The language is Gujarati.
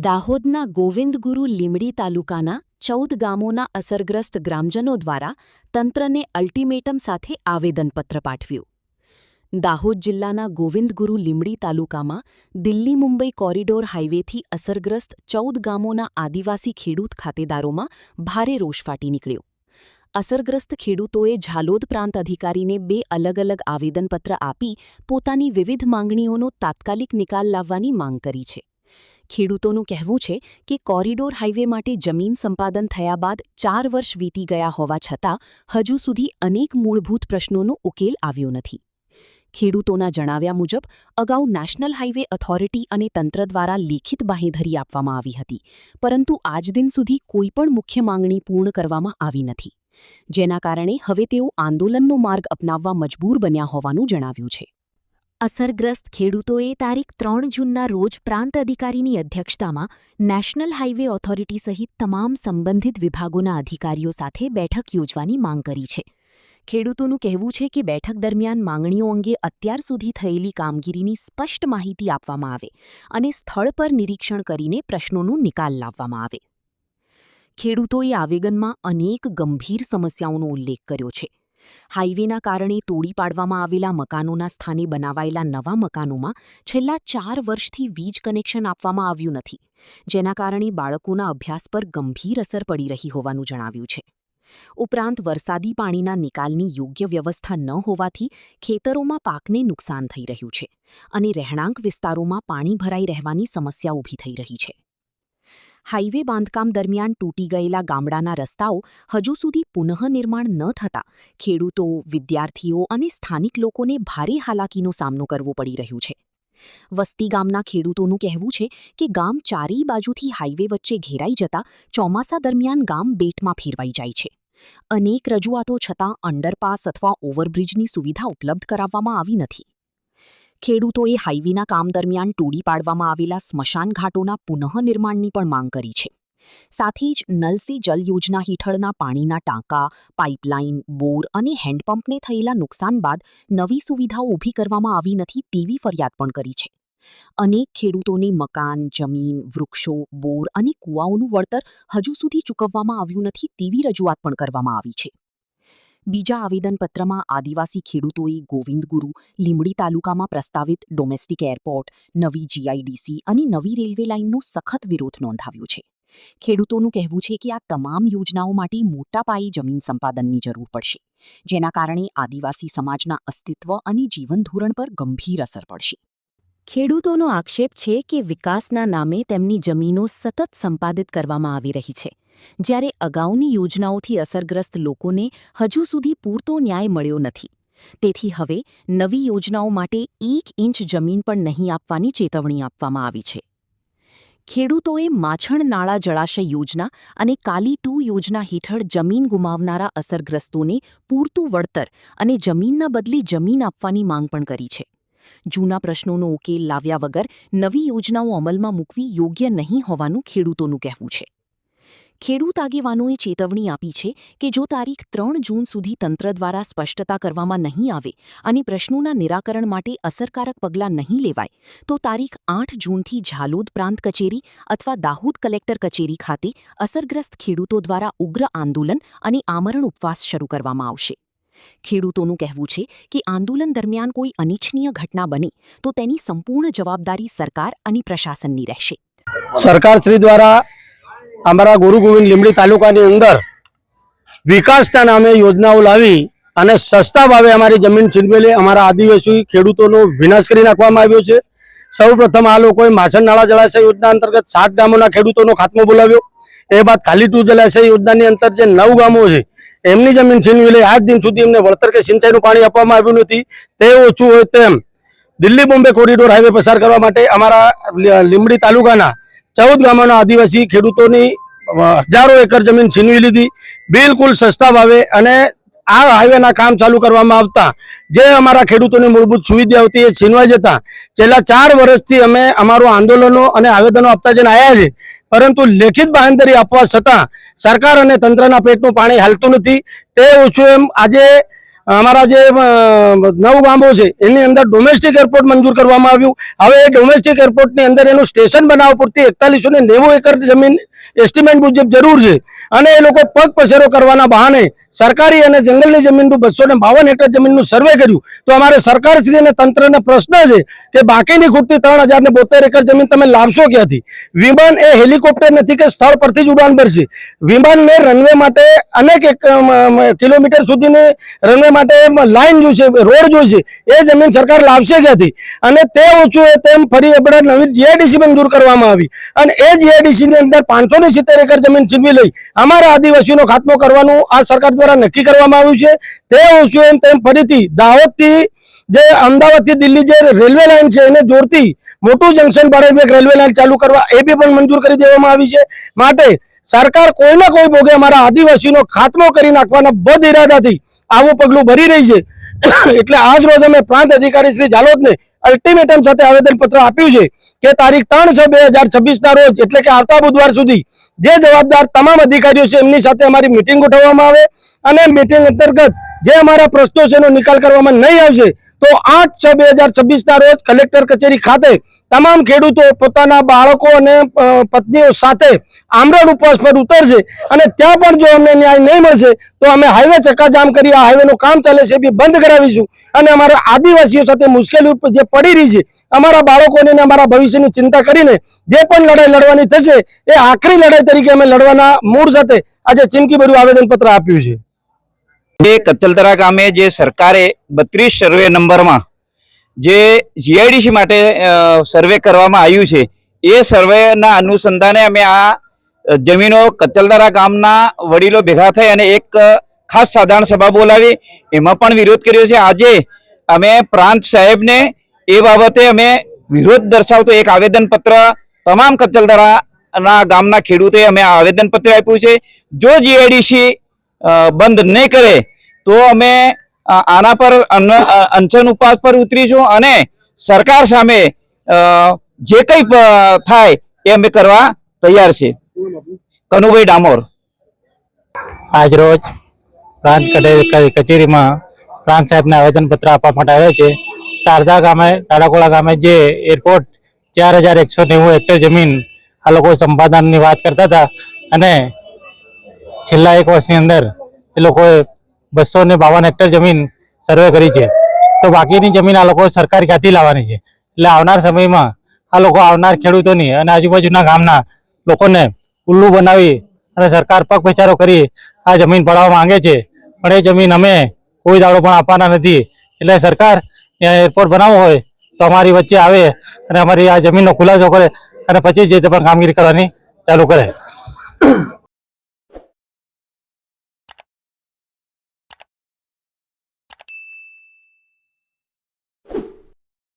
દાહોદના ગોવિંદગુરુ લીમડી તાલુકાના 14 ગામોના અસરગ્રસ્ત ગ્રામજનો દ્વારા તંત્રને અલ્ટિમેટમ સાથે આવેદનપત્ર પાઠવ્યું. દાહોદ જિલ્લાના ગોવિંદગુરુ લીમડી તાલુકામાં દિલ્હી મુંબઈ કોરિડોર હાઇવેથી અસરગ્રસ્ત 14 ગામોના આદિવાસી ખેડૂત ખાતેદારોમાં ભારે રોષ ફાટી નીકળ્યો. અસરગ્રસ્ત ખેડૂતોએ ઝાલોદ પ્રાંત અધિકારીને 2 અલગ અલગ આવેદનપત્ર આપી પોતાની વિવિધ માંગણીઓનો તાત્કાલિક નિકાલ લાવવાની માંગ કરી છે. ખેડૂતોનું કહેવું છે કે કોરિડોર હાઇવે માટે જમીન સંપાદન થયા બાદ 4 વર્ષ વીતી ગયા હોવા છતાં હજુ સુધી અનેક મૂળભૂત પ્રશ્નોનો ઉકેલ આવ્યો નથી. ખેડૂતોના જણાવ્યા મુજબ અગાઉ નેશનલ હાઇવે ઓથોરિટી અને તંત્ર દ્વારા લેખિત બાંહેધરી આપવામાં આવી હતી, પરંતુ આજ દિન સુધી કોઈપણ મુખ્ય માંગણી પૂર્ણ કરવામાં આવી નથી, જેના કારણે હવે તેઓ આંદોલનનો માર્ગ અપનાવવા મજબૂર બન્યા હોવાનું જણાવ્યું છે. અસરગ્રસ્ત ખેડૂતોએ તારીખ 3 જૂનના રોજ પ્રાંત અધિકારીની અધ્યક્ષતામાં નેશનલ હાઇવે ઓથોરિટી સહિત તમામ સંબંધિત વિભાગોના અધિકારીઓ સાથે બેઠક યોજવાની માંગ કરી છે. ખેડૂતોનું કહેવું છે કે બેઠક દરમિયાન માંગણીઓ અંગે અત્યાર સુધી થયેલી કામગીરીની સ્પષ્ટ માહિતી આપવામાં આવે અને સ્થળ પર નિરીક્ષણ કરીને પ્રશ્નોનો નિકાલ લાવવામાં આવે. ખેડૂતોએ આવેદનમાં અનેક ગંભીર સમસ્યાઓનો ઉલ્લેખ કર્યો છે. હાઇવેના કારણે તોડી પાડવામાં આવેલા મકાનોના સ્થાને બનાવાયેલા નવા મકાનોમાં છેલ્લા 4 વર્ષથી વીજ કનેક્શન આપવામાં આવ્યું નથી, જેના કારણે બાળકોના અભ્યાસ પર ગંભીર અસર પડી રહી હોવાનું જણાવ્યું છે. ઉપરાંત વરસાદી પાણીના નિકાલની યોગ્ય વ્યવસ્થા ન હોવાથી ખેતરોમાં પાકને નુકસાન થઈ રહ્યું છે અને રહેણાંક વિસ્તારોમાં પાણી ભરાઈ રહેવાની સમસ્યા ઊભી થઈ રહી છે. હાઇવે બાંધકામ દરમિયાન તૂટી ગયેલા ગામડાના રસ્તાઓ હજુ સુધી પુનઃનિર્માણ ન થતાં ખેડૂતો, વિદ્યાર્થીઓ અને સ્થાનિક લોકોને ભારે હાલાકીનો સામનો કરવો પડી રહ્યો છે. વસ્તી ગામના ખેડૂતોનું કહેવું છે કે ગામ ચારેય બાજુથી હાઇવે વચ્ચે ઘેરાઈ જતા ચોમાસા દરમિયાન ગામ બેટમાં ફેરવાઈ જાય છે. અનેક રજૂઆતો છતાં અંડરપાસ અથવા ઓવરબ્રિજની સુવિધા ઉપલબ્ધ કરાવવામાં આવી નથી. ખેડૂતોએ હાઇવેના કામ દરમિયાન તોડી પાડવામાં આવેલા સ્મશાન ઘાટોના પુનઃનિર્માણની પણ માંગ કરી છે. સાથે જ નલ સે જલ યોજના હેઠળના પાણીના ટાંકા, પાઇપલાઇન, બોર અને હેન્ડપંપને થયેલા નુકસાન બાદ નવી સુવિધાઓ ઊભી કરવામાં આવી નથી તેવી ફરિયાદ પણ કરી છે. અનેક ખેડૂતોને મકાન, જમીન, વૃક્ષો, બોર અને કૂવાઓનું વળતર હજુ સુધી ચૂકવવામાં આવ્યું નથી તેવી રજૂઆત પણ કરવામાં આવી છે. બીજા આવેદનપત્રમાં આદિવાસી ખેડૂતોએ ગોવિંદગુરુ લીમડી તાલુકામાં પ્રસ્તાવિત ડોમેસ્ટિક એરપોર્ટ, નવી જીઆઈડીસી અને નવી રેલવે લાઇનનો સખત વિરોધ નોંધાવ્યો છે. ખેડૂતોનું કહેવું છે કે આ તમામ યોજનાઓ માટે મોટા પાયે જમીન સંપાદનની જરૂર પડશે, જેના કારણે આદિવાસી સમાજના અસ્તિત્વ અને જીવનધોરણ પર ગંભીર અસર પડશે. ખેડૂતોનો આક્ષેપ છે કે વિકાસના નામે તેમની જમીનો સતત સંપાદિત કરવામાં આવી રહી છે, જ્યારે અગાઉની યોજનાઓથી અસરગ્રસ્ત લોકોને હજુ સુધી પૂરતો ન્યાય મળ્યો નથી. તેથી હવે નવી યોજનાઓ માટે 1 ઇંચ જમીન પણ નહીં આપવાની ચેતવણી આપવામાં આવી છે. ખેડૂતોએ માછણ નાળા જળાશય યોજના અને કાલી 2 યોજના હેઠળ જમીન ગુમાવનારા અસરગ્રસ્તોને પૂરતું વળતર અને જમીનના બદલે જમીન આપવાની માંગ પણ કરી છે. જૂના પ્રશ્નોનો ઉકેલ લાવ્યા વગર નવી યોજનાઓ અમલમાં મૂકવી યોગ્ય નહીં હોવાનું ખેડૂતોનું કહેવું છે. ખેડૂત આગેવાનોએ ચેતવણી આપી છે કે જો તારીખ 3 જૂન સુધી તંત્ર દ્વારા સ્પષ્ટતા કરવામાં નહીં આવે અને પ્રશ્નોના નિરાકરણ માટે અસરકારક પગલાં નહીં લેવાય તો તારીખ 8 જૂનથી ઝાલોદ પ્રાંત કચેરી અથવા દાહોદ કલેક્ટર કચેરી ખાતે અસરગ્રસ્ત ખેડૂતો દ્વારા ઉગ્ર આંદોલન અને આમરણ ઉપવાસ શરૂ કરવામાં આવશે. ખેડૂતોનું કહેવું છે કે આંદોલન દરમિયાન કોઈ અનિચ્છનીય ઘટના બને તો તેની સંપૂર્ણ જવાબદારી સરકાર અને પ્રશાસનની રહેશે. સરકારશ્રી દ્વારા અમારા ગુરુ ગોવિંદ લીમડી તાલુકાની અંદર વિકાસના નામે યોજનાઓ લાવી અને સસ્તા ભાવે અમારી જમીન છીનવેલી અમારા આદિવાસી ખેડૂતોનો વિનાશ કરી નાખવામાં આવ્યો છે. સૌપ્રથમ આ લોકોએ માછણ નાળા જળાશય યોજના અંતર્ગત 7 ગામોના ખેડૂતોનો ખાત્મો બોલાવ્યો. એ બાદ ખાલી 2 જળાશય યોજનાની અંતર જે 9 ગામો છે એમની જમીન છીનવેલી. આજ દિન સુધી એમને વળતર કે સિંચાઈનું પાણી આપવામાં આવ્યું નથી. તે ઓછું હોય તેમ દિલ્હી બોમ્બે કોરિડોર હાઈવે પસાર કરવા માટે અમારા લીમડી તાલુકાના 14 ગામોના આદિવાસી ખેડૂતોની હજારો એકર જમીન છીનવી લીધી બિલકુલ સસ્તા ભાવે. અને આ હાઈવેના કામ ચાલુ કરવામાં આવતા જે અમારા ખેડૂતોની મૂળભૂત સુવિધા હતી એ છીનવાઈ જતા છેલ્લા 4 વર્ષથી અમે અમારું આંદોલનો અને આવેદનો આપતા જઈને આવ્યા છે, પરંતુ લેખિત બાંહેધરી આપવા છતાં સરકાર અને તંત્રના પેટનું પાણી હાલતું નથી. તે ઓછું એમ આજે અમારા જે 9 ગામો છે એની અંદર ડોમેસ્ટિક એરપોર્ટ મંજૂર કરવામાં આવ્યું. હવે એ ડોમેસ્ટિક એરપોર્ટની અંદર એનું સ્ટેશન બનાવવા પૂરતી 4190 એકર જમીન એસ્ટિમેટ મુજબ જરૂર છે અને એ લોકો પગ પસેરો કરવાના બહાને સરકારી અને જંગલની જમીનનું 252 હેક્ટર જમીનનું સર્વે કર્યું. તો અમારે સરકારશ્રી અને તંત્રને પ્રશ્ન છે કે બાકીની ખૂટતી 3072 એકર જમીન તમે લાવશો ક્યાંથી? વિમાન એ હેલિકોપ્ટર નથી કે સ્થળ પરથી જ ઉડાન ભરશે. વિમાનને રનવે માટે અનેક કિલોમીટર સુધીની રનવે માટે લાઈન જોઈશે, રોડ જોઈશે. એ જમીન સરકાર લાવશે ક્યાંથી? અને તે ઓછું તેમ ફરી આપણે નવી જીઆઈડીસી મંજૂર કરવામાં આવી અને એ જીઆઈડીસી ની અંદર 570 એકર જમીન છીનવી લઈ અમારા આદિવાસીનો ખાત્મો કરવાનું આ સરકાર દ્વારા નક્કી કરવામાં આવ્યું છે. તે ઓછું એમ તેમ ફરીથી દાહોદથી જે અમદાવાદથી દિલ્હી જે રેલવે લાઈન છે એને જોડતી મોટું જંકશન બાળક રેલવે લાઈન ચાલુ કરવા એ બી પણ મંજૂર કરી દેવામાં આવી છે. માટે સરકાર કોઈના કોઈ ભોગે અમારા આદિવાસીનો ખાત્મો કરી નાખવાના બદ ઇરાદાથી આવું પગલું ભરી રહી છે. એટલે આજ રોજ અમે પ્રાંત અધિકારી શ્રી જાલોદને અલ્ટિમેટમ સાથે આવેદનપત્ર આપ્યું છે કે તારીખ 3/6/2026 ના રોજ એટલે કે આવતા બુધવાર સુધી જે જવાબદાર તમામ અધિકારીઓ છે એમની સાથે અમારી મિટિંગ ગોઠવવામાં આવે અને મિટિંગ અંતર્ગત જે અમારા પ્રશ્નો છે એનો નિકાલ કરવામાં નહીં આવશે તો 8/6/2026 ના રોજ કલેક્ટર કચેરી ખાતે તમામ ખેડૂતો પોતાના બાળકો અને પત્નીઓ સાથે આમરણ ઉપવાસ પર ઉતરશે અને ત્યાં પણ જો અમને ન્યાય નહીં મળશે તો અમે હાઈવે ચક્કાજામ કરી આ હાઈવેનું કામ ચાલે છે એ બી બંધ કરાવીશું અને અમારા આદિવાસીઓ સાથે મુશ્કેલી જે પડી રહી છે અમારા બાળકોને અને અમારા ભવિષ્યની ચિંતા કરીને જે પણ લડાઈ લડવાની થશે એ આખરી લડાઈ તરીકે અમે લડવાના મૂળ સાથે આજે ચીમકીભર્યું આવેદનપત્ર આપ્યું છે. જે કચલદરા ગામે જે સરકારે 32 સર્વે નંબરમાં જે જીઆઈડીસી માટે સર્વે કરવામાં આવ્યું છે એ સર્વેના અનુસંધાને અમે આ જમીનો કચલદરા ગામના વડીલો ભેગા થઈ અને એક ખાસ સાધારણ સભા બોલાવી એમાં પણ વિરોધ કર્યો છે. આજે અમે પ્રાંત સાહેબને એ બાબતે અમે વિરોધ દર્શાવતો એક આવેદનપત્ર તમામ કચલદરાના ગામના ખેડૂતોએ અમે આવેદનપત્ર આપ્યું છે. જો જીઆઈડીસી બંધ નહીં કરે તો અમે આના પર અનશન ઉપવાસ પર ઉતરીશું અને સરકાર સામે જે કંઈ થાય એ અમે કરવા તૈયાર છે. કનુભાઈ ડામોર. આજ રોજ પ્રાંત કચેરીમાં પ્રાંત સાહેબને આવેદનપત્ર આપવા માટે આવ્યો છે. શારદા ગામે ટાડાકોળા ગામે જે એરપોર્ટ 4190 હેક્ટર જમીન આ લોકો સંપાદનની વાત કરતા હતા અને છેલ્લા 1 વર્ષની અંદર એ લોકોએ 252 હેક્ટર જમીન સર્વે કરી છે. તો બાકીની જમીન આ લોકો સરકાર ક્યાંથી લાવવાની છે? એટલે આવનાર સમયમાં આ લોકો આવનાર ખેડૂતોની અને આજુબાજુના ગામના લોકોને ઉલ્લુ બનાવી અને સરકાર પગ પચારો કરી આ જમીન પડાવવા માંગે છે. પણ એ જમીન અમે કોઈ દાડો પણ આપવાના નથી. એટલે સરકાર ત્યાં એરપોર્ટ બનાવવો હોય તો અમારી વચ્ચે આવે અને અમારી આ જમીનનો ખુલાસો કરે અને પછી જે તે પણ કામગીરી કરવાની ચાલુ કરે.